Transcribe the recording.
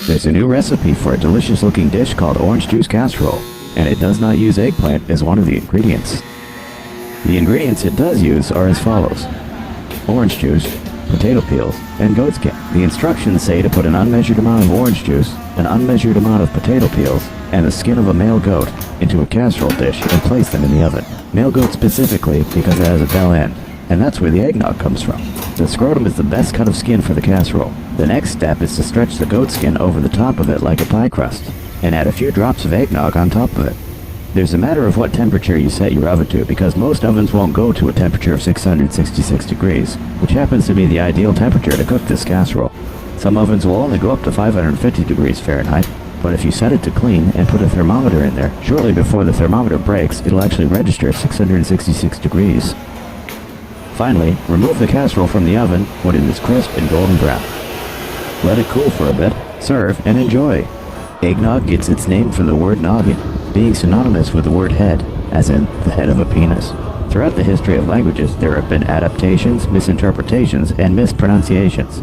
There's a new recipe for a delicious looking dish called orange juice casserole, and it does not use eggplant as one of the ingredients. The ingredients it does use are as follows: orange juice, potato peels, and goat skin. The instructions say to put an unmeasured amount of orange juice, an unmeasured amount of potato peels, and the skin of a male goat into a casserole dish and place them in the oven. Male goat specifically because it has a bell end, and that's where the eggnog comes from. The scrotum is the best cut of skin for the casserole. The next step is to stretch the goat skin over the top of it like a pie crust, and add a few drops of eggnog on top of it. There's a matter of what temperature you set your oven to, because most ovens won't go to a temperature of 666 degrees, which happens to be the ideal temperature to cook this casserole. Some ovens will only go up to 550 degrees Fahrenheit, but if you set it to clean and put a thermometer in there, shortly before the thermometer breaks, it'll actually register 666 degrees. Finally, remove the casserole from the oven when it is crisp and golden brown. Let it cool for a bit, serve, and enjoy. Eggnog gets its name from the word noggin, being synonymous with the word head, as in the head of a penis. Throughout the history of languages, there have been adaptations, misinterpretations, and mispronunciations.